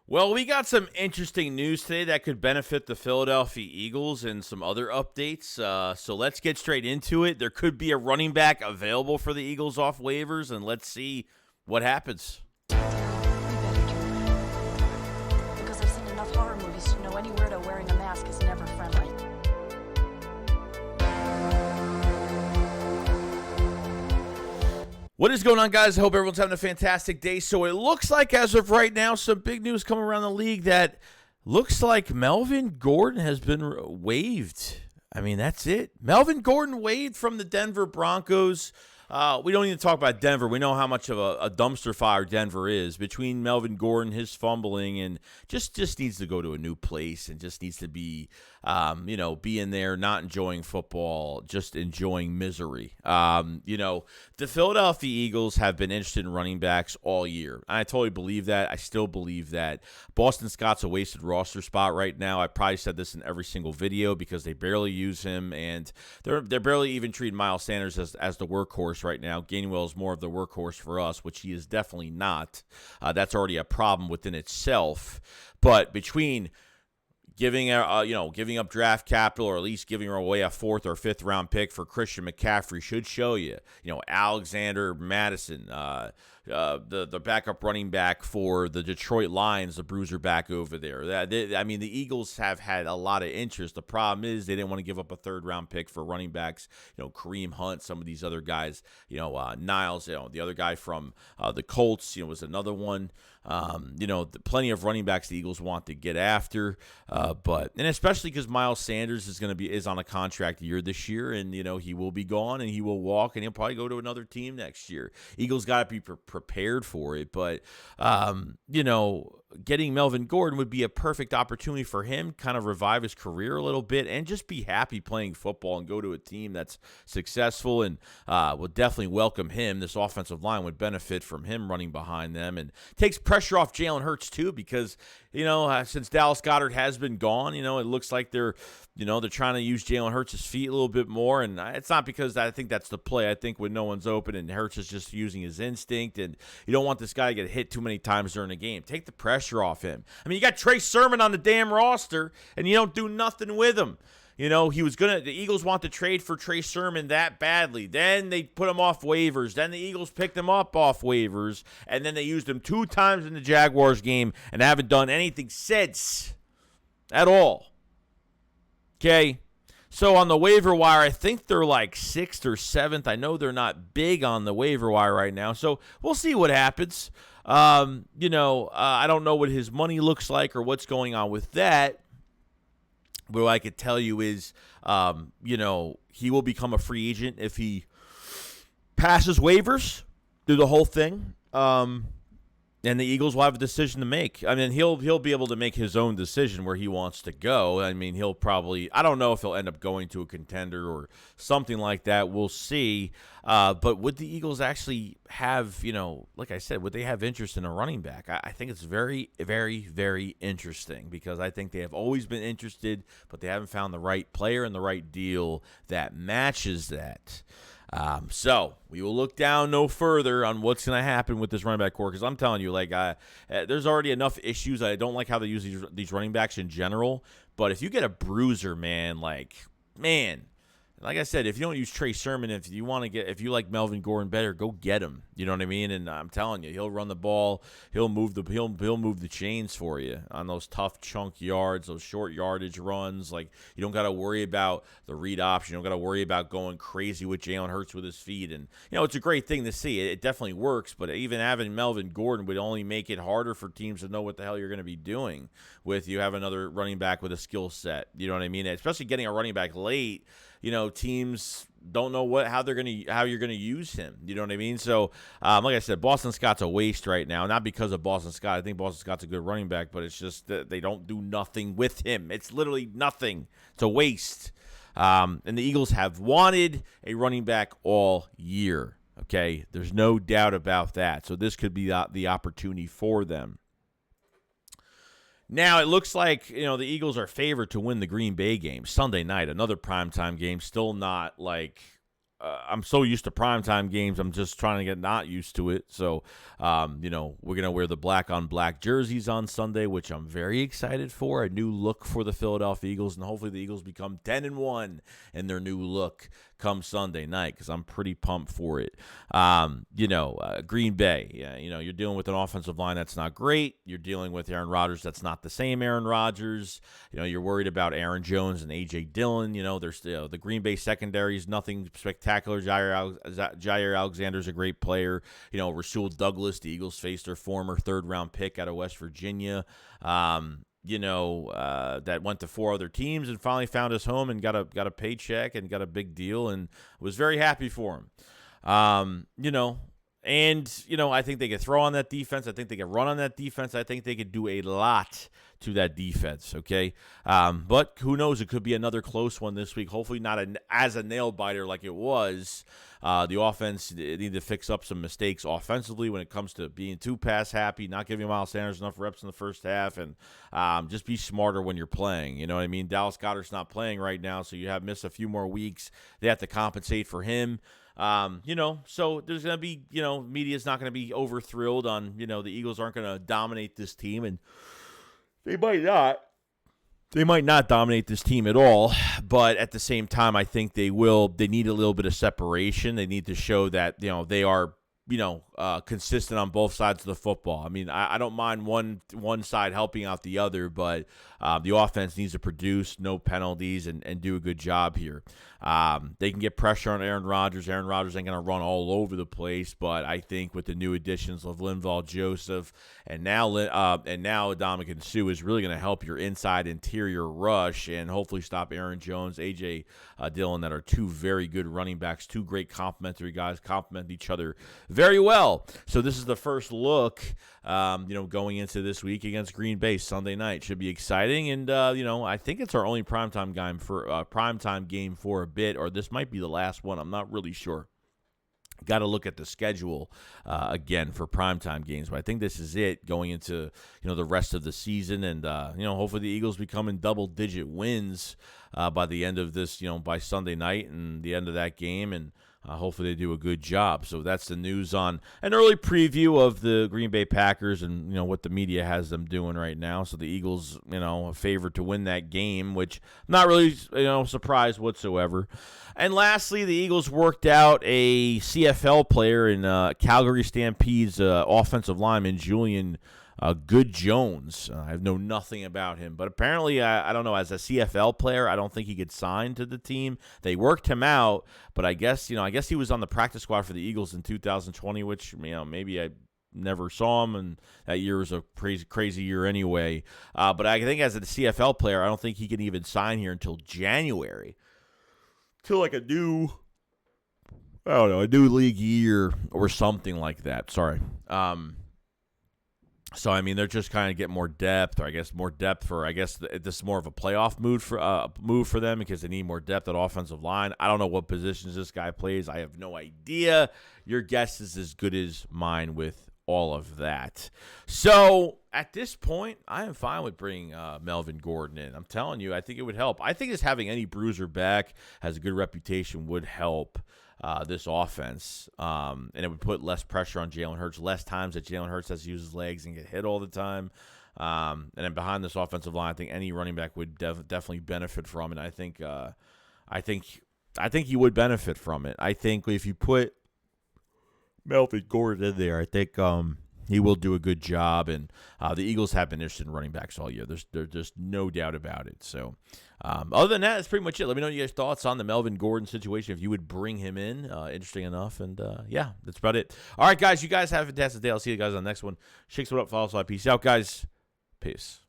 Well, we got some interesting news today that could benefit the Philadelphia Eagles and some other updates. So let's get straight into it. There could be a running back available for the Eagles off waivers, and let's see what happens. Because I've seen enough horror movies to know any weirdo wearing a mask is never friendly. What is going on, guys? I hope everyone's having a fantastic day. So it looks like, as of right now, some big news coming around the league that looks like Melvin Gordon has been waived. I mean, that's it. Melvin Gordon waived from the Denver Broncos. We don't need to talk about Denver. We know how much of a dumpster fire Denver is. Between Melvin Gordon, his fumbling, and just needs to go to a new place and just needs to be, be in there, not enjoying football, just enjoying misery. The Philadelphia Eagles have been interested in running backs all year. I totally believe that. I still believe that. Boston Scott's a wasted roster spot right now. I probably said this in every single video because they barely use him, and they're barely even treating Miles Sanders as the workhorse right now. Gainwell is more of the workhorse for us, which he is definitely not. That's already a problem within itself. But between giving up draft capital, or at least giving away a 4th or 5th round pick for Christian McCaffrey should show you. Alexander Madison, the backup running back for the Detroit Lions, the bruiser back over there. The Eagles have had a lot of interest. The problem is they didn't want to give up a 3rd round pick for running backs. Kareem Hunt, some of these other guys. Niles, the other guy from the Colts, was another one. Plenty of running backs the Eagles want to get after, and especially because Miles Sanders is on a contract year this year, and he will be gone and he will walk, and he'll probably go to another team next year. Eagles got to be prepared for it, but getting Melvin Gordon would be a perfect opportunity for him, kind of revive his career a little bit, and just be happy playing football and go to a team that's successful, and would definitely welcome him. This offensive line would benefit from him running behind them, and takes pressure off Jalen Hurts too, because since Dallas Goedert has been gone, it looks like they're trying to use Jalen Hurts' feet a little bit more, and it's not because I think that's the play. I think when no one's open and Hurts is just using his instinct, and you don't want this guy to get hit too many times during the game. Take the pressure off him. I mean, you got Trey Sermon on the damn roster, and you don't do nothing with him. The Eagles want to trade for Trey Sermon that badly. Then they put him off waivers. Then the Eagles picked him up off waivers. And then they used him 2 times in the Jaguars game and haven't done anything since at all. Okay? So on the waiver wire, I think they're like 6th or 7th. I know they're not big on the waiver wire right now. So we'll see what happens. I don't know what his money looks like or what's going on with that. But what I could tell you is, he will become a free agent if he passes waivers through the whole thing. And the Eagles will have a decision to make. I mean, he'll be able to make his own decision where he wants to go. I mean, I don't know if he'll end up going to a contender or something like that. We'll see. But would the Eagles actually have, like I said, would they have interest in a running back? I think it's very, very, very interesting, because I think they have always been interested, but they haven't found the right player and the right deal that matches that. So we will look down no further on what's going to happen with this running back core, because I'm telling you, there's already enough issues. I don't like how they use these running backs in general, but if you get a bruiser, like I said, if you don't use Trey Sermon, if you like Melvin Gordon better, go get him. You know what I mean? And I'm telling you, he'll run the ball. He'll move the chains for you on those tough chunk yards, those short yardage runs. Like, you don't got to worry about the read option. You don't got to worry about going crazy with Jalen Hurts with his feet. And it's a great thing to see. It definitely works. But even having Melvin Gordon would only make it harder for teams to know what the hell you're going to be doing with you have another running back with a skill set. You know what I mean? Especially getting a running back late. Teams don't know how you're gonna use him. You know what I mean? So, like I said, Boston Scott's a waste right now. Not because of Boston Scott. I think Boston Scott's a good running back, but it's just that they don't do nothing with him. It's literally nothing. It's a waste. And the Eagles have wanted a running back all year. Okay, there's no doubt about that. So this could be the opportunity for them. Now, it looks like, the Eagles are favored to win the Green Bay game Sunday night, another primetime game. Still not, I'm so used to primetime games. I'm just trying to get not used to it. So, we're going to wear the black on black jerseys on Sunday, which I'm very excited for. A new look for the Philadelphia Eagles, and hopefully the Eagles become 10-1 in their new look come Sunday night, because I'm pretty pumped for it. Green Bay, you're dealing with an offensive line that's not great. You're dealing with Aaron Rodgers that's not the same Aaron Rodgers. You're worried about Aaron Jones and A.J. Dillon. There's the Green Bay secondary is nothing spectacular. Jair Alexander's a great player. Rasul Douglas, the Eagles faced their former third-round pick out of West Virginia. That went to 4 other teams and finally found his home and got a paycheck and got a big deal, and was very happy for him. I think they could throw on that defense. I think they could run on that defense. I think they could do a lot to that defense, okay? But who knows? It could be another close one this week. Hopefully not as a nail-biter like it was. The offense need to fix up some mistakes offensively when it comes to being too pass-happy, not giving Miles Sanders enough reps in the first half, and just be smarter when you're playing. You know what I mean? Dallas Goedert's not playing right now, so you have missed a few more weeks. They have to compensate for him. So there's going to be, media's not going to be over thrilled on, the Eagles aren't going to dominate this team, and they might not. They might not dominate this team at all, but at the same time, I think they will. They need a little bit of separation. They need to show that, they are, consistent on both sides of the football. I mean, I don't mind one side helping out the other, but the offense needs to produce, no penalties, and do a good job here. They can get pressure on Aaron Rodgers. Aaron Rodgers ain't going to run all over the place, but I think with the new additions of Linval Joseph and now Ndamukong Suh is really going to help your inside interior rush and hopefully stop Aaron Jones, A.J. Dillon, that are two very good running backs, two great complementary guys, complement each other very well. So this is the first look, going into this week against Green Bay Sunday night. Should be exciting, and I think it's our only primetime game for a bit, or this might be the last one. I'm not really sure. Got to look at the schedule again for primetime games, but I think this is it going into the rest of the season, and hopefully the Eagles become in double-digit wins by the end of this, by Sunday night and the end of that game, and hopefully they do a good job. So that's the news on an early preview of the Green Bay Packers and, what the media has them doing right now. So the Eagles, a favorite to win that game, which I'm not really, surprised whatsoever. And lastly, the Eagles worked out a CFL player in Calgary Stampede's offensive lineman, Julian Good Jones. I know nothing about him, but apparently, I don't know, as a CFL player, I don't think he could sign to the team. They worked him out, but I guess he was on the practice squad for the Eagles in 2020, which, maybe I never saw him, and that year was a crazy year anyway. But I think as a CFL player, I don't think he can even sign here until January, till like a new league year or something like that. Sorry. So, I mean, they're just kind of getting more depth, this is more of a playoff move for them because they need more depth at offensive line. I don't know what positions this guy plays. I have no idea. Your guess is as good as mine with all of that. So, at this point, I am fine with bringing Melvin Gordon in. I'm telling you, I think it would help. I think just having any bruiser back has a good reputation would help this offense, and it would put less pressure on Jalen Hurts, less times that Jalen Hurts has to use his legs and get hit all the time. And then behind this offensive line, I think any running back would definitely benefit from it. I think he would benefit from it. I think if you put Melvin Gordon in there, I think he will do a good job. And the Eagles have been interested in running backs all year. There's just no doubt about it. So other than that, that's pretty much it. Let me know your guys' thoughts on the Melvin Gordon situation, if you would bring him in. Interesting enough. And, that's about it. All right, guys, you guys have a fantastic day. I'll see you guys on the next one. Shake it up, follow us, peace out, guys. Peace.